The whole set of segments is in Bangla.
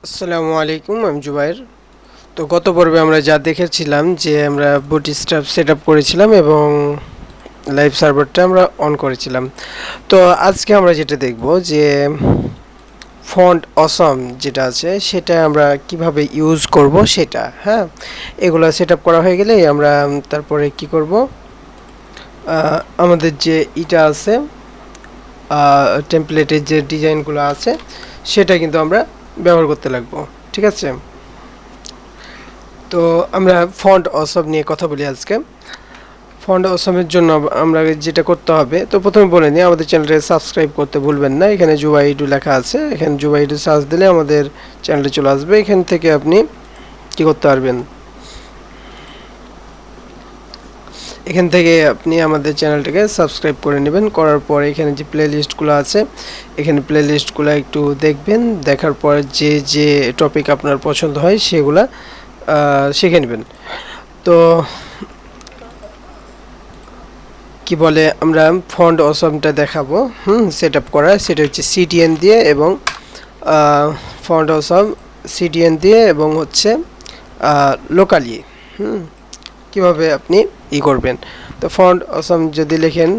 আসসালামু আলাইকুম, আমি জুবায়ের। তো গত পর্বে আমরা যা দেখেছিলাম যে আমরা বুটস্ট্র্যাপ সেট আপ করেছিলাম এবং লাইভ সার্ভারটা আমরা অন করেছিলাম। তো আজকে আমরা যেটা দেখব যে ফন্ট অসম যেটা আছে সেটা আমরা কিভাবে ইউজ করব সেটা, হ্যাঁ। এগুলো সেট আপ করা হয়ে গেলে আমরা তারপরে কি করব, আমাদের যে ইটা আছে, টেমপ্লেটের যে ডিজাইনগুলো আছে সেটা কিন্তু আমরা ব্যবহার করতে লাগবো, ঠিক আছে। তো আমরা ফন্ট অসম নিয়ে কথা বলি আজকে। ফন্ট অসমের জন্য আমরা যেটা করতে হবে, তো প্রথমে বলে নিই আমাদের চ্যানেলটা সাবস্ক্রাইব করতে ভুলবেন না। এখানে জুবাইডু লেখা আছে, এখানে জুবাইডু সার্চ দিলে আমাদের চ্যানেলটা চলে আসবে। এখান থেকে আপনি কি করতে পারবেন, এখান থেকে আপনি আমাদের চ্যানেলটাকে সাবস্ক্রাইব করে নেবেন। করার পর এখানে যে প্লে লিস্টগুলো আছে, এখানে প্লে লিস্টগুলো একটু দেখবেন। দেখার পর যে যে টপিক আপনার পছন্দ হয় সেগুলা শিখে নেবেন। তো কি বলে, আমরা ফন্ট অসমটা দেখাবো সেট আপ করা, সেটা হচ্ছে সিটিএন দিয়ে এবং ফন্ট অসম সিটিএন দিয়ে এবং হচ্ছে লোকালি কীভাবে আপনি করবেন। তো ফন্ট অসম যদি লেখেন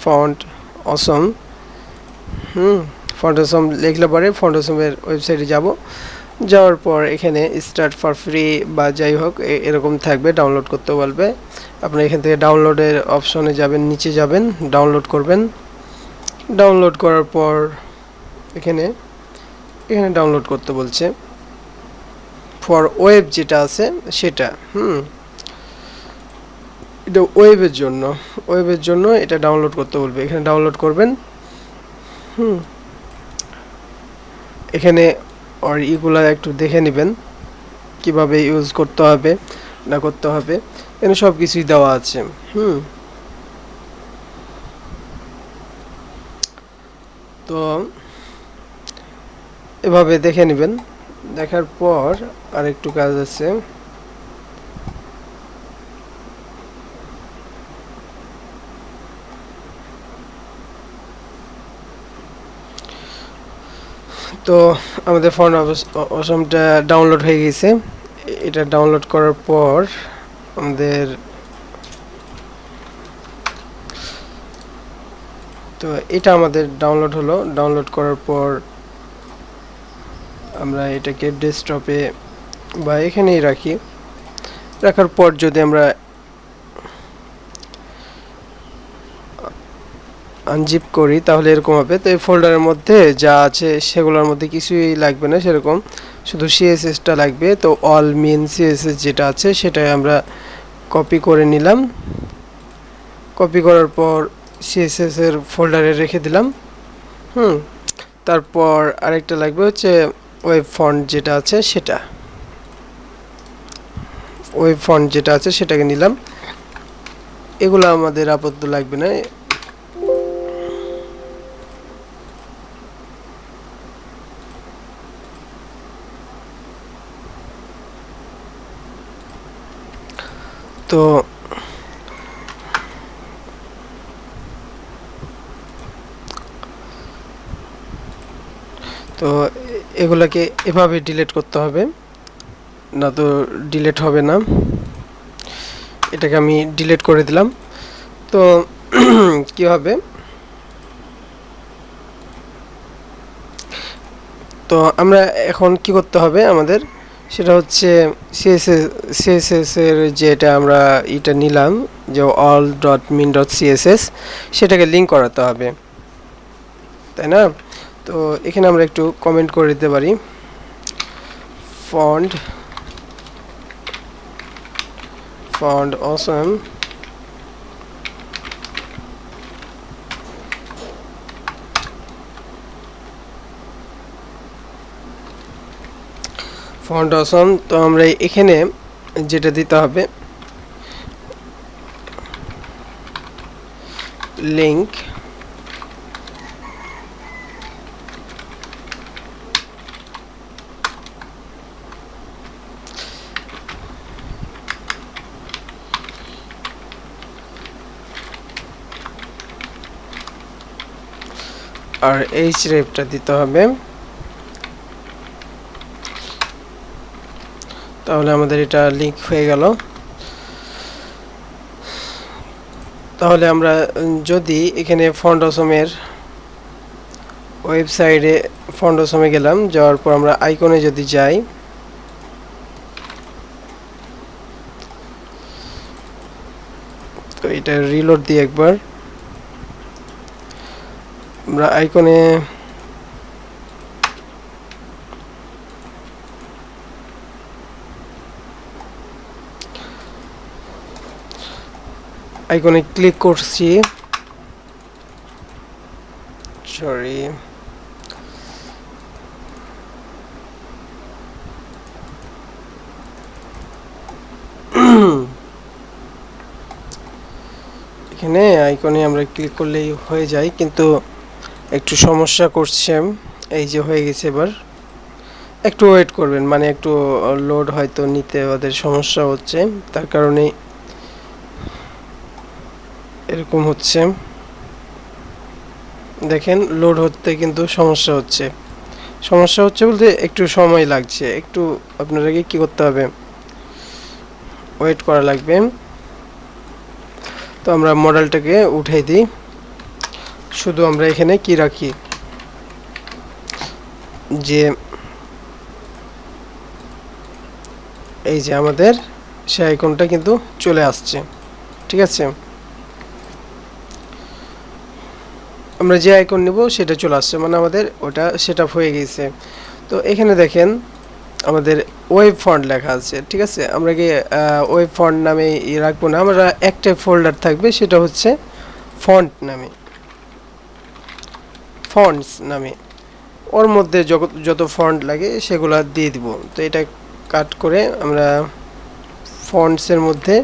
ফন্ট অসম, ফন্ট অসম লিখলে পরে ফন্ট অসমের ওয়েবসাইটে যাব। যাওয়ার পর এখানে স্টার্ট ফর ফ্রি বা যাই হোক এরকম থাকবে, ডাউনলোড করতে বলবে। আপনি এখান থেকে ডাউনলোডের অপশনে যাবেন, নিচে যাবেন, ডাউনলোড করবেন। ডাউনলোড করার পর এখানে ডাউনলোড করতে বলছে ফর ওয়েব যেটা আছে সেটা, এটা ওয়েবের জন্য এটা ডাউনলোড করতে বলবে। এখানে ডাউনলোড করবেন। এখানে আর ইগুলা একটু দেখে নেবেন কিভাবে ইউজ করতে হবে না করতে হবে, এখানে সব কিছুই দেওয়া আছে। তো এভাবে দেখে নেবেন। দেখার পর আরেকটু কাজ আছে। তো আমাদের ফন্ট অসমটা ডাউনলোড হয়ে গেছে। এটা ডাউনলোড করার পর আমাদের, তো এটা আমাদের ডাউনলোড হলো। ডাউনলোড করার পর আমরা এটাকে ডেস্কটপে বা এখানেই রাখি। রাখার পর যদি আমরা আনজিপ করি তাহলে এরকম হবে। তো এই ফোল্ডারের মধ্যে যা আছে সেগুলোর মধ্যে কিছুই লাগবে না সেরকম, শুধু সিএসএসটা লাগবে। তো অল মেন সিএসএস যেটা আছে সেটাই আমরা কপি করে নিলাম। কপি করার পর সিএসএস এর ফোল্ডারে রেখে দিলাম। তারপর আরেকটা লাগবে হচ্ছে ওয়েব ফন্ট যেটা আছে সেটা, ওয়েব ফন্ট যেটা আছে সেটাকে নিলাম। এগুলো আমাদের আপাতত লাগবে না। তো তো এগুলাকে এভাবে ডিলিট করতে হবে, না তো ডিলিট হবে না। এটাকে আমি ডিলিট করে দিলাম। তো কি হবে, তো আমরা এখন কি করতে হবে আমাদের, সেটা হচ্ছে সিএসএস এর যেটা আমরা এটা নিলাম যে all dot min dot CSS, সেটাকে লিঙ্ক করাতে হবে, তাই না। তো এখানে আমরা একটু কমেন্ট করে দিতে পারি, ফন্ট অসম ফন্ট অসম। তো আমরা এখানে যেটা দিতে হবে লিঙ্ক, আর এইচ রেফটা দিতে হবে। তাহলে আমাদের এটা লিংক হয়ে গেল। তাহলে আমরা যদি এখানে ফন্ট অসমের ওয়েবসাইটে ফন্ট অসমে গেলাম, যাওয়ার পর আমরা আইকনে যদি যাই, তো এটা রিলোড দিয়ে একবার আমরা আইকনে ক্লিক করছি। সরি, এখানে আইকনে আমরা ক্লিক করলেই হয়ে যায়, কিন্তু একটু সমস্যা করছে। এই যে হয়ে গেছে, এবার একটু ওয়েট করবেন, মানে একটু লোড হয়তো নিতে ওদের সমস্যা হচ্ছে, তার কারণে এরকম হচ্ছে। দেখেন লোড হতে কিন্তু সমস্যা হচ্ছে বলতে একটু সময় লাগছে, একটু আপনাদেরকে কি করতে হবে, ওয়েট করা লাগবে। তো আমরা মডেলটাকে উঠাই দিই, শুধু আমরা এখানে কি রাখি, যে এই যে আমাদের সেই আইকনটা কিন্তু চলে আসছে। ঠিক আছে, আমরা যে আইকন নেব সেটা চলে আসছে, মানে আমাদের ওটা সেটআপ হয়ে গেছে। তো এখানে দেখেন আমাদের ওয়েব ফন্ট লেখা আছে। ঠিক আছে, আমরা কি ওয়েব ফন্ট নামে রাখবো না, আমরা একটা ফোল্ডার থাকবে, সেটা হচ্ছে ফন্ট নামে, ফন্টস নামে, ওর মধ্যে যত ফন্ট লাগে সেগুলো দিয়ে দিব। তো এটা কাট করে আমরা ফন্টসের মধ্যে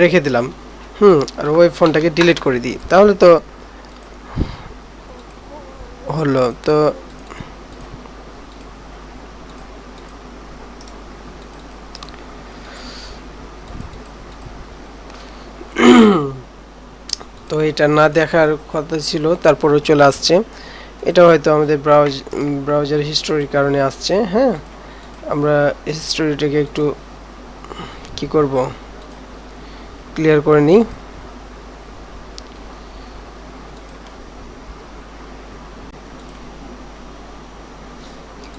রেখে দিলাম। আর ওয়েব ফন্টটাকে ডিলিট করে দিই, তাহলে তো হলো। তো তো এটা না দেখার কথা ছিল, তারপরেও চলে আসছে। এটা হয়তো আমাদের ব্রাউজার হিস্টোরির কারণে আসছে। হ্যাঁ, আমরা হিস্টোরিটাকে একটু কি করব, ক্লিয়ার করে নিই।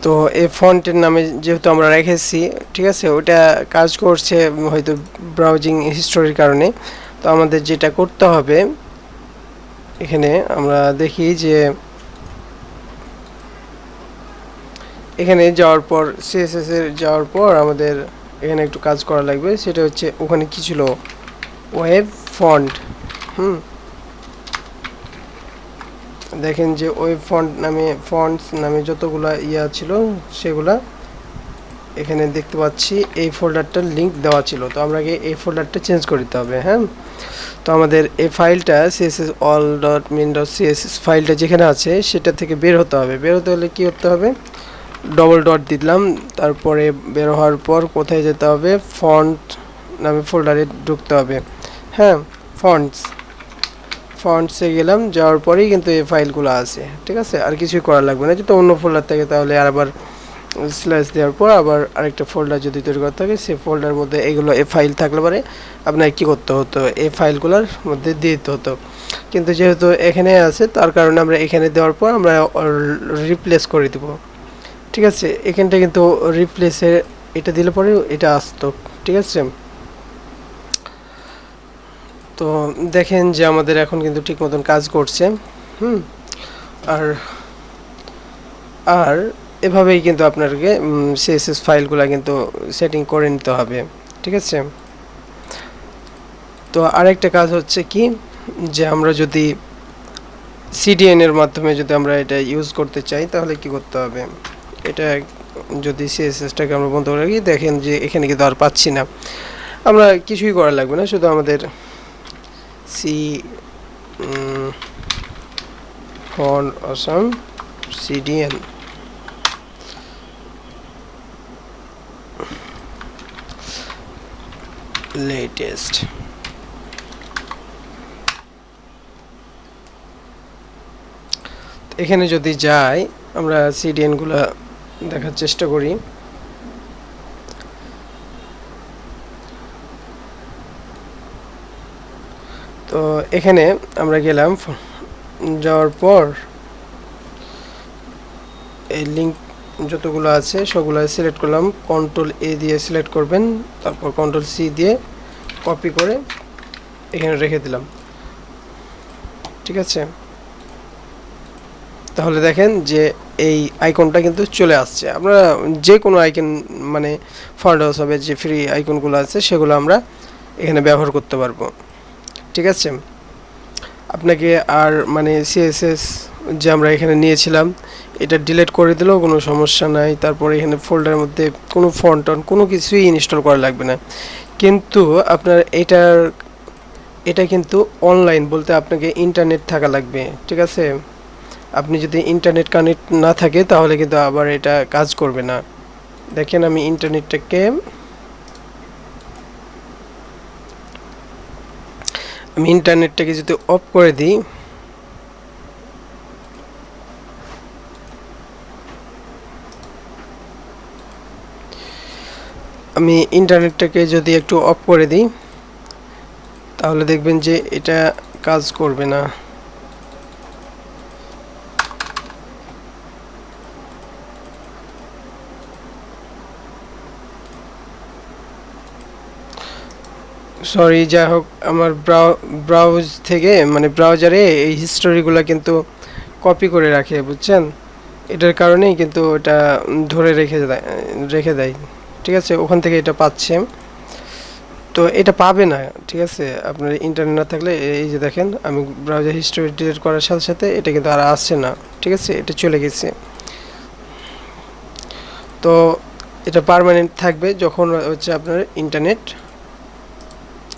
তো এই ফন্টের নামে যেহেতু আমরা রেখেছি, ঠিক আছে, ওটা কাজ করছে হয়তো ব্রাউজিং হিস্টোরির কারণে। তো আমাদের যেটা করতে হবে, এখানে আমরা দেখি যে এখানে যাওয়ার পর সিএসএস এর যাওয়ার পর আমাদের এখানে একটু কাজ করা লাগবে, সেটা হচ্ছে ওখানে কি ছিল, ওয়েব ফন্ট। দেখেন যে ওয়েব ফন্ট নামে, ফন্টস নামে যতগুলা ছিল সেগুলা এখানে দেখতে পাচ্ছি। এই ফোল্ডারটার লিংক দেওয়া ছিল, তো আমরা এই ফোল্ডারটা চেঞ্জ করতে হবে। হ্যাঁ, তো আমাদের এই ফাইলটা css all.min.css ফাইলটা যেখানে আছে সেটা থেকে বের হতে হবে। বের হতে হলে কি করতে হবে, ডবল ডট দিলাম, তারপরে বের হওয়ার পর কোথায় যেতে হবে, ফন্ট নামে ফোল্ডারে ঢুকতে হবে। হ্যাঁ, ফন্টসে গেলাম, যাওয়ার পরেই কিন্তু এই ফাইলগুলো আছে। ঠিক আছে, আর কিছুই করা লাগবে না। যদি অন্য ফোল্ডার থাকে তাহলে আবার স্ল্যাশ দেওয়ার পর আবার আরেকটা ফোল্ডার যদি তৈরি করতে থাকে, সেই ফোল্ডার মধ্যে এগুলো এই ফাইল থাকলে পরে আপনার কি করতে হতো, এই ফাইলগুলোর মধ্যে দিয়ে দিতে হতো। কিন্তু যেহেতু এখানে আছে, তার কারণে আমরা এখানে দেওয়ার পর আমরা রিপ্লেস করে দিব। ঠিক আছে, এখানটা কিন্তু রিপ্লেসে এটা দিলে পরে এটা আসতো। ঠিক আছে, তো দেখেন যে আমাদের এখন কিন্তু ঠিক মতন কাজ করছে। আর আর এভাবেই কিন্তু আপনাকে সিএসএস ফাইলগুলো কিন্তু সেটিং করে নিতে হবে। ঠিক আছে, তো আরেকটা কাজ হচ্ছে কি, যে আমরা যদি সিডিএন এর মাধ্যমে যদি আমরা এটা ইউজ করতে চাই, তাহলে কি করতে হবে, এটা যদি সিএসএসটাকে আমরা বন্ধ করে রাখি, দেখেন যে এখানে কিন্তু আর পাচ্ছি না। আমরা কিছুই করা লাগবে না, শুধু আমাদের font awesome cdn latest, এখানে যদি যাই, আমরা সিডিএন গুলা দেখার চেষ্টা করি। তো এখানে আমরা গেলাম, যাওয়ার পর এই লিঙ্ক যতগুলো আছে সবগুলো সিলেক্ট করলাম, কন্ট্রোল এ দিয়ে সিলেক্ট করবেন, তারপর কন্ট্রোল সি দিয়ে কপি করে এখানে রেখে দিলাম। ঠিক আছে, তাহলে দেখেন যে এই আইকনটা কিন্তু চলে আসছে। আমরা যে কোনো আইকন মানে ফন্ট হাউস হবে যে ফ্রি আইকনগুলো আছে সেগুলো আমরা এখানে ব্যবহার করতে পারবো। ঠিক আছে, আপনাকে আর মানে সিএসএস যে আমরা এখানে নিয়েছিলাম এটা ডিলিট করে দিলেও কোনো সমস্যা নাই। তারপর এখানে ফোল্ডারের মধ্যে কোনো ফন্ট কোনো কিছুই ইনস্টল করা লাগবে না। কিন্তু আপনার এটা কিন্তু অনলাইন বলতে আপনাকে ইন্টারনেট থাকা লাগবে। ঠিক আছে, আপনি যদি ইন্টারনেট কানেক্ট না থাকে তাহলে কিন্তু আবার এটা কাজ করবে না। দেখেন আমি ইন্টারনেটটাকে যদি অফ করে দিই, আমি ইন্টারনেটটাকে যদি একটু অফ করে দিই তাহলে দেখবেন যে এটা কাজ করবে না। সরি, যাই হোক আমার ব্রাউজ থেকে মানে ব্রাউজারে এই হিস্টোরিগুলো কিন্তু কপি করে রাখে, বুঝছেন? এটার কারণেই কিন্তু এটা ধরে রেখে দেয়। ঠিক আছে, ওখান থেকে এটা পাচ্ছে, তো এটা পাবে না। ঠিক আছে, আপনার ইন্টারনেট না থাকলে এই যে দেখেন আমি ব্রাউজার হিস্টোরি ডিলিট করার সাথে সাথে এটা কিন্তু আর আসছে না। ঠিক আছে, এটা চলে গেছে। তো এটা পার্মানেন্ট থাকবে যখন হচ্ছে আপনার ইন্টারনেট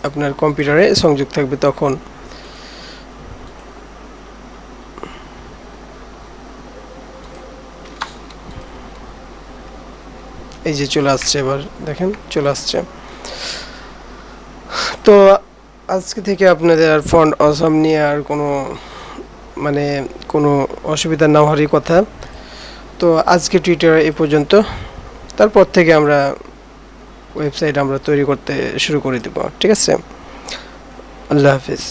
আপনার কম্পিউটারে সংযোগ থাকবে তখন। এই যে চলে আসছে, এবার দেখেন চলে আসছে। তো আজকে থেকে আপনাদের আর ফন্ট অসাম নিয়ে আর কোনো মানে কোনো অসুবিধা না হওয়ারই কথা। তো আজকে টিউটোরিয়াল এই পর্যন্ত, তারপর থেকে আমরা ওয়েবসাইট আমরা তৈরি করতে শুরু করে দেব। ঠিক আছে, আল্লাহ হাফিজ।